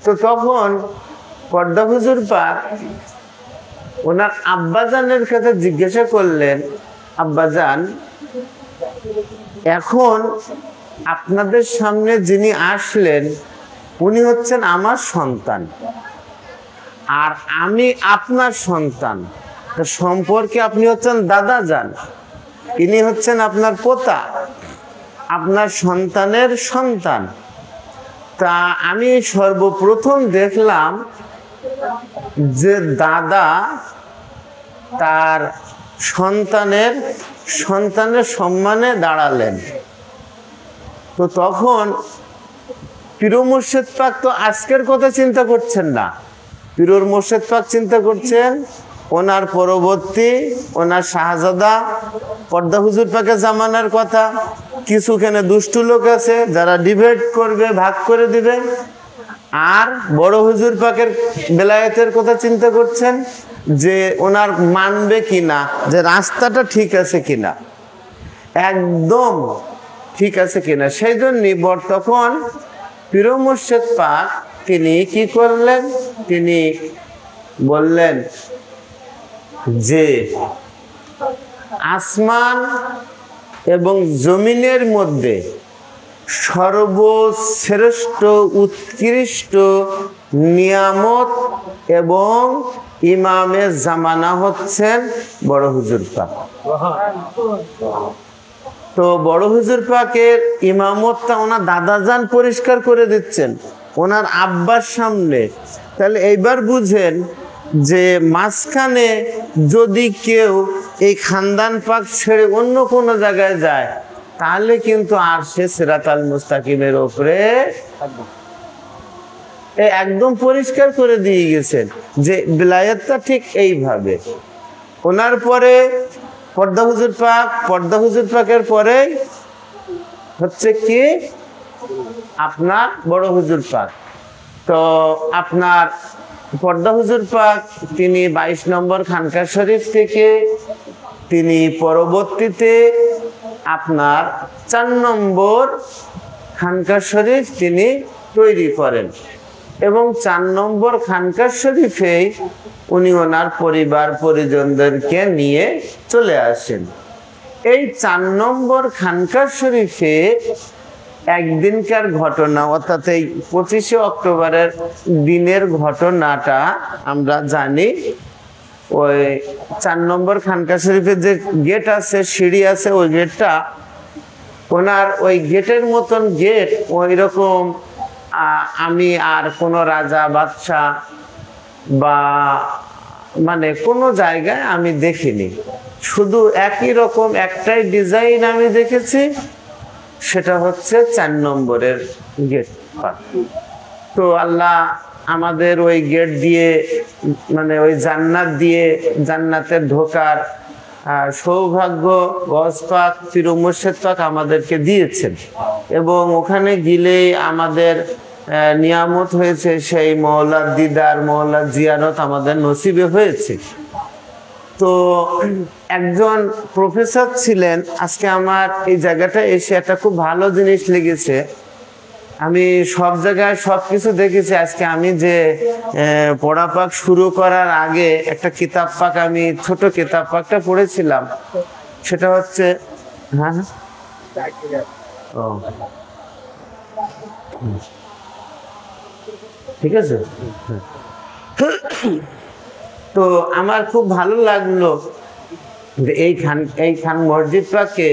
তো তখন পর্দা হুজুর পাক ওনার আব্বাজানের কাছে জিজ্ঞাসা করলেন, আব্বাজান, এখন আপনাদের সামনে যিনি আসলেন উনি হচ্ছেন আমার সন্তান, আর আমি আপনার সন্তান, সম্পর্কে আপনি হচ্ছেন দাদাজান, ইনি হচ্ছেন আপনার পোতা, আপনার সন্তানের সন্তান। তা আমি সর্বপ্রথম দেখলাম যে দাদা তার সন্তানের সম্মানে দাঁড়ালেন। তো তখন পীর মুর্শিদ পাক তো আজকের কথা চিন্তা করছেন না, পীর মুর্শিদ পাক চিন্তা করছেন ওনার পরবর্তী ওনার শাহজাদা পর্দা হুজুর পাকের জামানার কথা। কিছুখানে দুষ্টু লোক আছে যারা ডিভাইড করবে, ভাগ করে দিবে, আর বড় হুজুর পাকের বেলায়েতের কথা চিন্তা করছেন যে ওনার মানবে কিনা, যে রাস্তাটা ঠিক আছে কিনা, একদম ঠিক আছে কিনা। সেই জন্যই তখন পীর মুর্শিদ পাক তিনি কি করলেন, তিনি বললেন যে আসমান এবং জমিনের মধ্যে সর্বশ্রেষ্ঠ উৎকৃষ্ট নিয়ামত এবং ইমামে জামানা হচ্ছেন বড় হুজুর পাক। তো বড় হুজুর পাকের ইমামতটা ওনার দাদাজান পরিষ্কার করে দিচ্ছেন ওনার আব্বার সামনে। তাহলে এইবার বুঝেন যে মাঝখানে যদি কেউ এই খানদান পাক ছেড়ে অন্য কোনো জায়গায় যায় তাহলে কিন্তু আর সে সিরাতাল মুস্তাকিমের উপরে একদম পরিষ্কার করে দিয়ে গেছেন যে বিলায়াতটা ঠিক এইভাবে। ওনার পরে পর্দা হুজুর পাক, পর্দা হুজুর পাকের পরে হচ্ছে কি আপনার বড় হুজুর পাক। তো আপনার পর্দা হুজুর পাক তিনি 22 নম্বর খানকা শরীফ থেকে তিনি পরবর্তীতে আপনার 4 নম্বর খানকা শরীফ তিনি তৈরি করেন এবং 4 নম্বর খানকা শরীফেই উনি ওনার পরিবার পরিজনদেরকে নিয়ে চলে আসেন। এই 4 নম্বর খানকা শরীফে একদিনকার ঘটনা, অর্থাৎ এই 25শে অক্টোবরের দিনের ঘটনাটা আমরা জানি। ওই 4 নম্বর খানকা শরীফের যে গেট আছে, সিঁড়ি আছে, ওই গেটটা ওনার ওই গেটের মতন গেট ওই রকম আমি আর কোনো রাজা বাদশাহ বা মানে কোনো জায়গায় আমি দেখিনি। শুধু একই রকম একটাই ডিজাইন আমি দেখেছি, সেটা হচ্ছে 4 নম্বরের গেট। তো আল্লাহ আমাদের ওই গেট দিয়ে মানে ওই জান্নাত দিয়ে জান্নাতের ঢোকার সৌভাগ্য গওস পাক পীর মুর্শিদ পাক আমাদেরকে দিয়েছেন এবং ওখানে গেলেই আমাদের নিয়ামত হয়েছে, সেই মওলার দিদার, মওলার জিয়ারত আমাদের নসিবে হয়েছে। তো একজন প্রফেসর ছিলেন, আজকে আমার এই জায়গাটা এসে একটা খুব ভালো জিনিস লেগেছে। আমি সব জায়গায় সব কিছু দেখেছি, আজকে আমি যে পড়া পাক শুরু করার আগে একটা কিতাব পাক, আমি ছোট কিতাব পাকটা পড়েছিলাম, সেটা হচ্ছে ঠিক আছে। তো আমার খুব ভালো লাগলো যে এইখান মসজিদ পাকে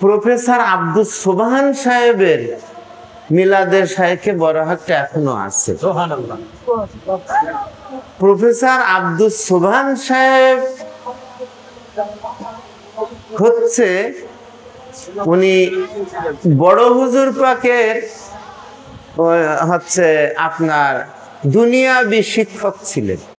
প্রফেসর আব্দুস সোবহান সাহেবের মিলাদের শাইখে বরাহাতটা এখনো আছে। প্রফেসর আব্দুস সোবহান সাহেব হচ্ছে উনি বড় হুজুর পাকের হচ্ছে আপনার দুনিয়াবি শিক্ষক ছিলেন।